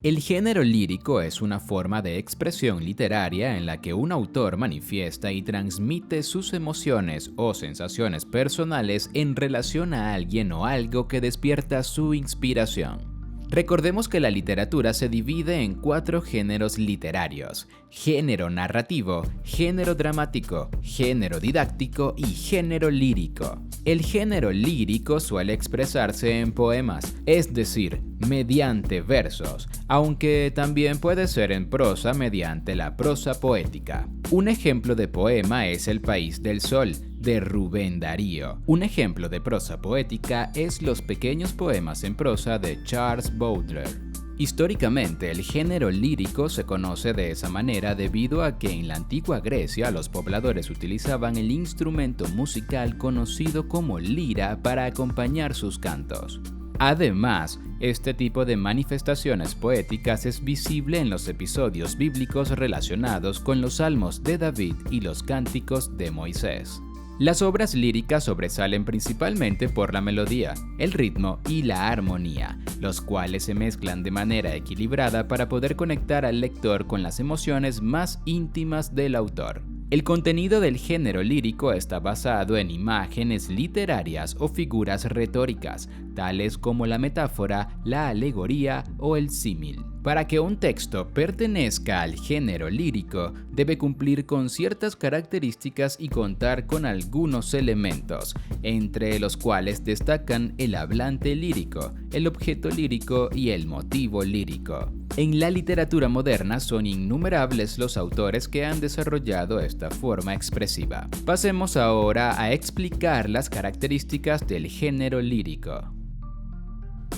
El género lírico es una forma de expresión literaria en la que un autor manifiesta y transmite sus emociones o sensaciones personales en relación a alguien o algo que despierta su inspiración. Recordemos que la literatura se divide en 4 géneros literarios: género narrativo, género dramático, género didáctico y género lírico. El género lírico suele expresarse en poemas, es decir, mediante versos, aunque también puede ser en prosa mediante la prosa poética. Un ejemplo de poema es El País del Sol, de Rubén Darío. Un ejemplo de prosa poética es Los pequeños poemas en prosa de Charles Baudelaire. Históricamente, el género lírico se conoce de esa manera debido a que en la antigua Grecia los pobladores utilizaban el instrumento musical conocido como lira para acompañar sus cantos. Además, este tipo de manifestaciones poéticas es visible en los episodios bíblicos relacionados con los salmos de David y los cánticos de Moisés. Las obras líricas sobresalen principalmente por la melodía, el ritmo y la armonía, los cuales se mezclan de manera equilibrada para poder conectar al lector con las emociones más íntimas del autor. El contenido del género lírico está basado en imágenes literarias o figuras retóricas, tales como la metáfora, la alegoría o el símil. Para que un texto pertenezca al género lírico, debe cumplir con ciertas características y contar con algunos elementos, entre los cuales destacan el hablante lírico, el objeto lírico y el motivo lírico. En la literatura moderna son innumerables los autores que han desarrollado esta forma expresiva. Pasemos ahora a explicar las características del género lírico.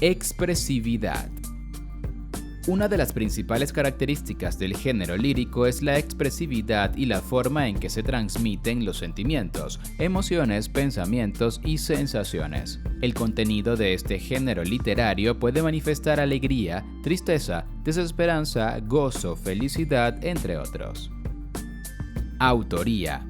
Expresividad. Una de las principales características del género lírico es la expresividad y la forma en que se transmiten los sentimientos, emociones, pensamientos y sensaciones. El contenido de este género literario puede manifestar alegría, tristeza, desesperanza, gozo, felicidad, entre otros. Autoría.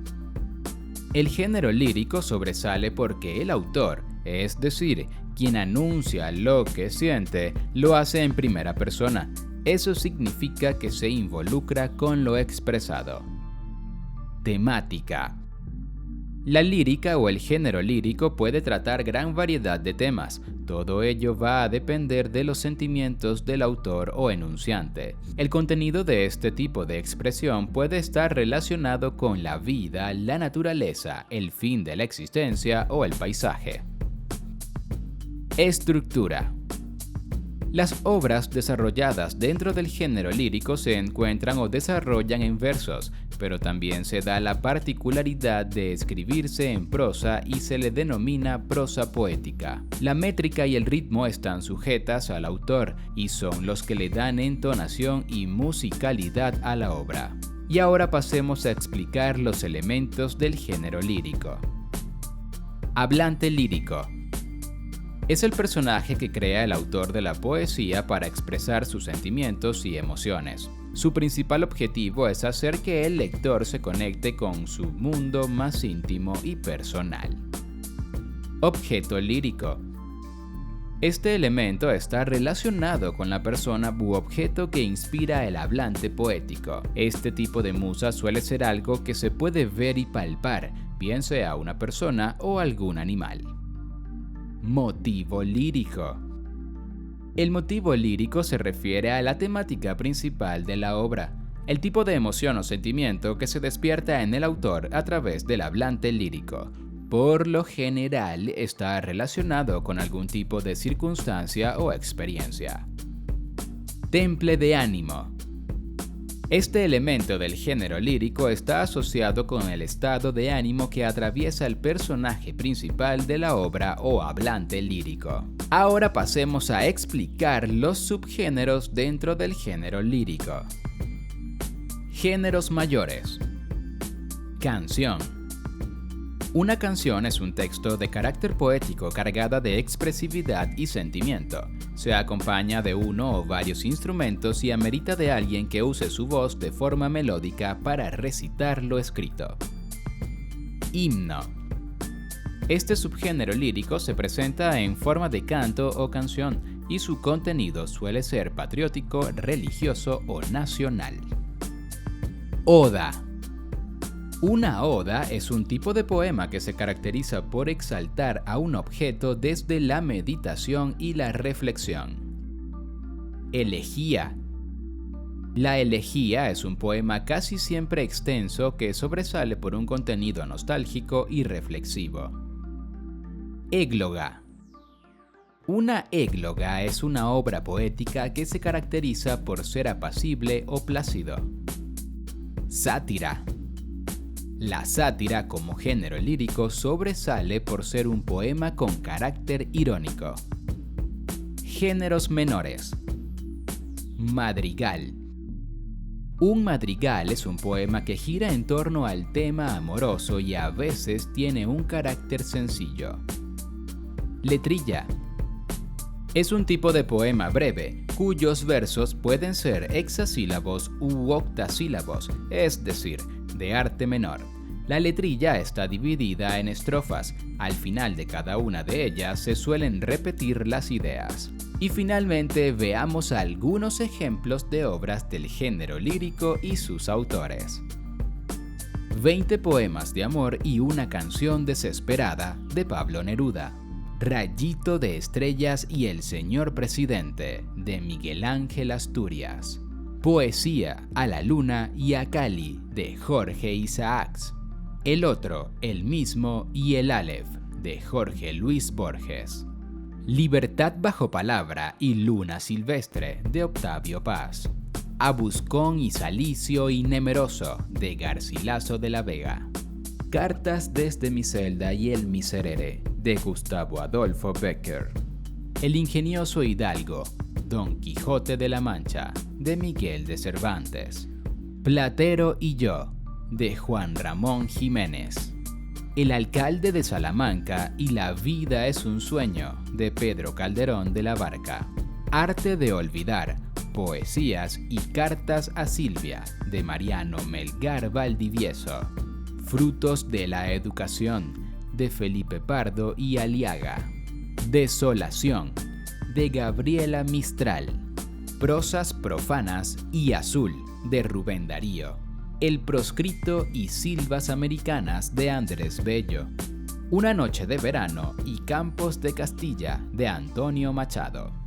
El género lírico sobresale porque el autor, es decir, quien anuncia lo que siente, lo hace en primera persona. Eso significa que se involucra con lo expresado. Temática. La lírica o el género lírico puede tratar gran variedad de temas. Todo ello va a depender de los sentimientos del autor o enunciante. El contenido de este tipo de expresión puede estar relacionado con la vida, la naturaleza, el fin de la existencia o el paisaje. Estructura. Las obras desarrolladas dentro del género lírico se encuentran o desarrollan en versos, pero también se da la particularidad de escribirse en prosa y se le denomina prosa poética. La métrica y el ritmo están sujetas al autor y son los que le dan entonación y musicalidad a la obra. Y ahora pasemos a explicar los elementos del género lírico. Hablante lírico. Es el personaje que crea el autor de la poesía para expresar sus sentimientos y emociones. Su principal objetivo es hacer que el lector se conecte con su mundo más íntimo y personal. Objeto lírico. Este elemento está relacionado con la persona u objeto que inspira el hablante poético. Este tipo de musa suele ser algo que se puede ver y palpar, bien sea una persona o algún animal. Motivo lírico. El motivo lírico se refiere a la temática principal de la obra, el tipo de emoción o sentimiento que se despierta en el autor a través del hablante lírico. Por lo general está relacionado con algún tipo de circunstancia o experiencia. Temple de ánimo. Este elemento del género lírico está asociado con el estado de ánimo que atraviesa el personaje principal de la obra o hablante lírico. Ahora pasemos a explicar los subgéneros dentro del género lírico. Géneros mayores. Canción. Una canción es un texto de carácter poético cargada de expresividad y sentimiento. Se acompaña de uno o varios instrumentos y amerita de alguien que use su voz de forma melódica para recitar lo escrito. Himno. Este subgénero lírico se presenta en forma de canto o canción y su contenido suele ser patriótico, religioso o nacional. Oda. Una oda es un tipo de poema que se caracteriza por exaltar a un objeto desde la meditación y la reflexión. Elegía. La elegía es un poema casi siempre extenso que sobresale por un contenido nostálgico y reflexivo. Égloga. Una égloga es una obra poética que se caracteriza por ser apacible o plácido. Sátira. La sátira como género lírico sobresale por ser un poema con carácter irónico. Géneros menores. Madrigal. Un madrigal es un poema que gira en torno al tema amoroso y a veces tiene un carácter sencillo. Letrilla. Es un tipo de poema breve, cuyos versos pueden ser hexasílabos u octasílabos, es decir, de arte menor. La letrilla está dividida en estrofas. Al final de cada una de ellas se suelen repetir las ideas. Y finalmente veamos algunos ejemplos de obras del género lírico y sus autores. 20 poemas de amor y una canción desesperada de Pablo Neruda. Rayito de estrellas y el señor presidente de Miguel Ángel Asturias. Poesía a la luna y a Cali de Jorge Isaacs. El otro, el mismo y el Aleph de Jorge Luis Borges. Libertad bajo palabra y luna silvestre de Octavio Paz. Abuscón y Salicio y Nemeroso de Garcilaso de la Vega. Cartas desde mi celda y el miserere de Gustavo Adolfo Bécquer. El ingenioso hidalgo, Don Quijote de la Mancha, de Miguel de Cervantes. Platero y yo, de Juan Ramón Jiménez. El alcalde de Salamanca y la vida es un sueño, de Pedro Calderón de la Barca. Arte de olvidar, poesías y cartas a Silvia, de Mariano Melgar Valdivieso. Frutos de la educación, de Felipe Pardo y Aliaga. Desolación, de Gabriela Mistral. Prosas profanas y azul, de Rubén Darío. El proscrito y silvas americanas, de Andrés Bello. Una noche de verano y campos de Castilla, de Antonio Machado.